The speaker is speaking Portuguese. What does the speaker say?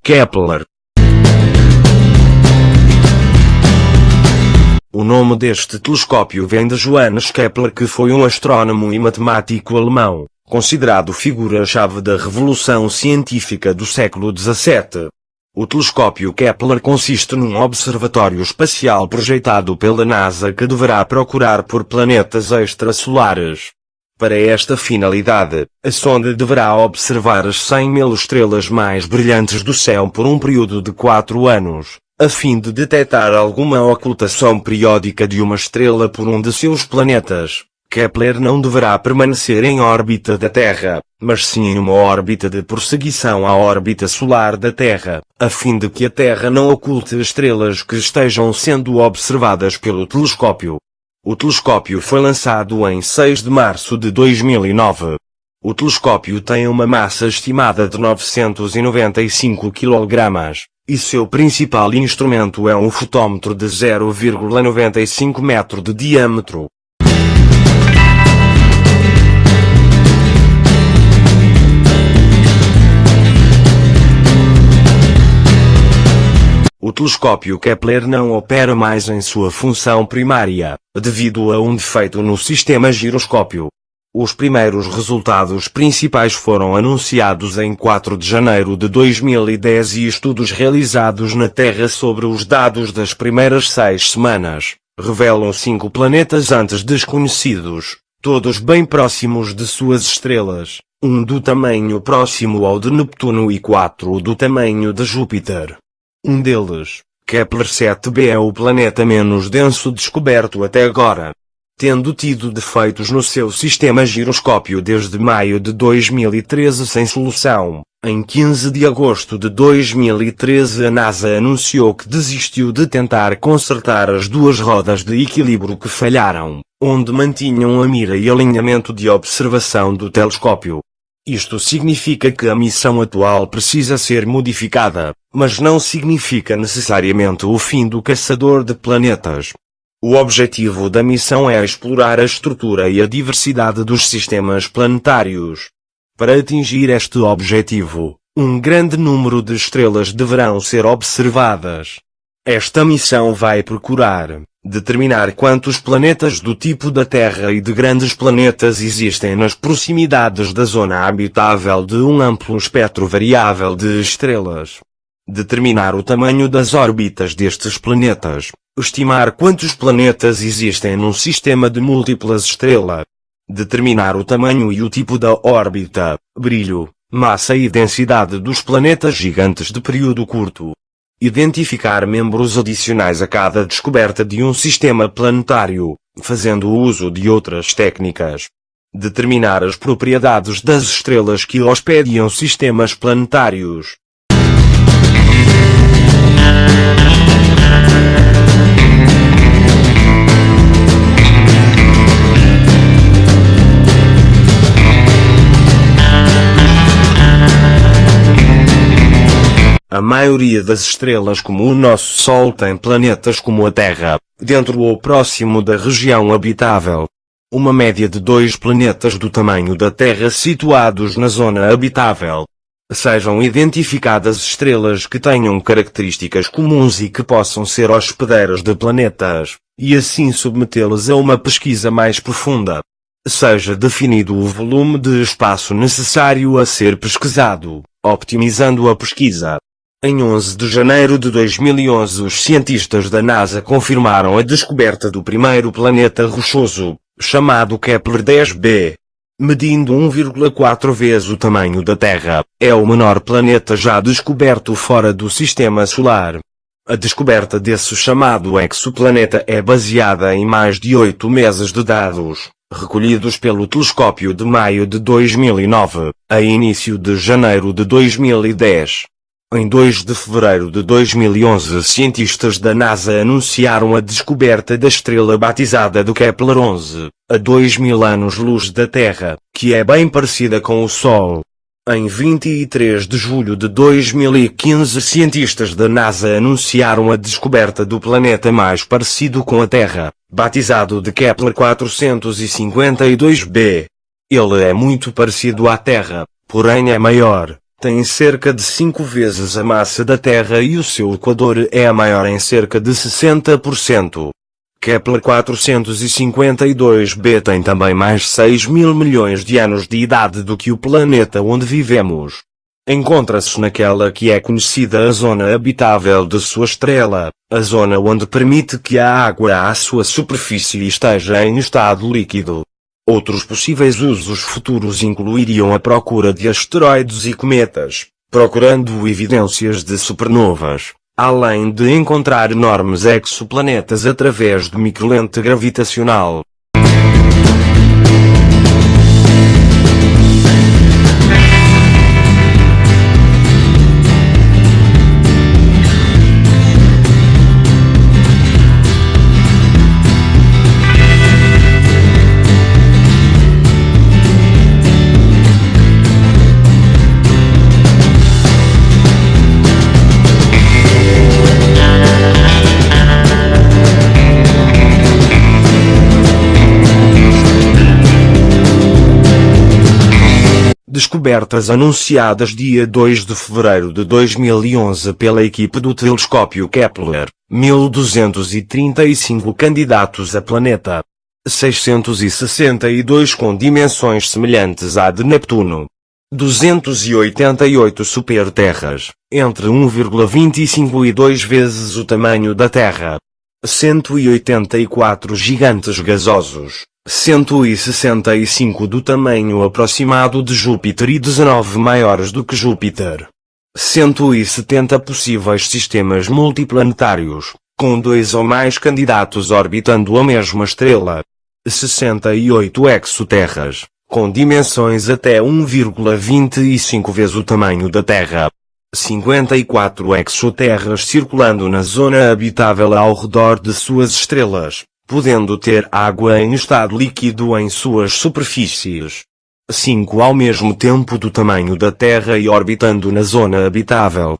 Kepler. O nome deste telescópio vem de Johannes Kepler, que foi um astrônomo e matemático alemão, considerado figura-chave da revolução científica do século XVII. O telescópio Kepler consiste num observatório espacial projetado pela NASA que deverá procurar por planetas extrasolares. Para esta finalidade, a sonda deverá observar as 100.000 estrelas mais brilhantes do céu por um período de 4 anos, a fim de detectar alguma ocultação periódica de uma estrela por um de seus planetas. Kepler não deverá permanecer em órbita da Terra, mas sim em uma órbita de prosseguição à órbita solar da Terra, a fim de que a Terra não oculte estrelas que estejam sendo observadas pelo telescópio. O telescópio foi lançado em 6 de março de 2009. O telescópio tem uma massa estimada de 995 kg, e seu principal instrumento é um fotómetro de 0,95 metro de diâmetro. O telescópio Kepler não opera mais em sua função primária, devido a um defeito no sistema giroscópio. Os primeiros resultados principais foram anunciados em 4 de janeiro de 2010 e estudos realizados na Terra sobre os dados das primeiras 6 semanas revelam 5 planetas antes desconhecidos, todos bem próximos de suas estrelas, um do tamanho próximo ao de Neptuno e 4 do tamanho de Júpiter. Um deles, Kepler 7b, é o planeta menos denso descoberto até agora, tendo tido defeitos no seu sistema giroscópio desde maio de 2013 sem solução. Em 15 de agosto de 2013 a NASA anunciou que desistiu de tentar consertar as 2 rodas de equilíbrio que falharam, onde mantinham a mira e alinhamento de observação do telescópio. Isto significa que a missão atual precisa ser modificada, mas não significa necessariamente o fim do caçador de planetas. O objetivo da missão é explorar a estrutura e a diversidade dos sistemas planetários. Para atingir este objetivo, um grande número de estrelas deverão ser observadas. Esta missão vai procurar determinar quantos planetas do tipo da Terra e de grandes planetas existem nas proximidades da zona habitável de um amplo espectro variável de estrelas. Determinar o tamanho das órbitas destes planetas. Estimar quantos planetas existem num sistema de múltiplas estrelas. Determinar o tamanho e o tipo da órbita, brilho, massa e densidade dos planetas gigantes de período curto. Identificar membros adicionais a cada descoberta de um sistema planetário, fazendo uso de outras técnicas. Determinar as propriedades das estrelas que hospedam sistemas planetários. A maioria das estrelas como o nosso Sol tem planetas como a Terra, dentro ou próximo da região habitável. Uma média de 2 planetas do tamanho da Terra situados na zona habitável. Sejam identificadas estrelas que tenham características comuns e que possam ser hospedeiras de planetas, e assim submetê-las a uma pesquisa mais profunda. Seja definido o volume de espaço necessário a ser pesquisado, optimizando a pesquisa. Em 11 de janeiro de 2011 os cientistas da NASA confirmaram a descoberta do primeiro planeta rochoso, chamado Kepler 10b. Medindo 1,4 vezes o tamanho da Terra, é o menor planeta já descoberto fora do Sistema Solar. A descoberta desse chamado exoplaneta é baseada em mais de 8 meses de dados, recolhidos pelo telescópio de maio de 2009, a início de janeiro de 2010. Em 2 de fevereiro de 2011 cientistas da NASA anunciaram a descoberta da estrela batizada de Kepler 11, a 2000 anos-luz da Terra, que é bem parecida com o Sol. Em 23 de julho de 2015 cientistas da NASA anunciaram a descoberta do planeta mais parecido com a Terra, batizado de Kepler 452b. Ele é muito parecido à Terra, porém é maior, tem cerca de 5 vezes a massa da Terra e o seu equador é maior em cerca de 60%. Kepler 452b tem também mais 6 mil milhões de anos de idade do que o planeta onde vivemos. Encontra-se naquela que é conhecida a zona habitável de sua estrela, a zona onde permite que a água à sua superfície esteja em estado líquido. Outros possíveis usos futuros incluiriam a procura de asteroides e cometas, procurando evidências de supernovas, além de encontrar enormes exoplanetas através de microlente gravitacional. Descobertas anunciadas dia 2 de fevereiro de 2011 pela equipe do telescópio Kepler, 1235 candidatos a planeta. 662 com dimensões semelhantes à de Neptuno. 288 superterras, entre 1,25 e 2 vezes o tamanho da Terra. 184 gigantes gasosos. 165 do tamanho aproximado de Júpiter e 19 maiores do que Júpiter. 170 possíveis sistemas multiplanetários, com 2 ou mais candidatos orbitando a mesma estrela. 68 exoterras, com dimensões até 1,25 vezes o tamanho da Terra. 54 exoterras circulando na zona habitável ao redor de suas estrelas, podendo ter água em estado líquido em suas superfícies. 5 ao mesmo tempo do tamanho da Terra e orbitando na zona habitável.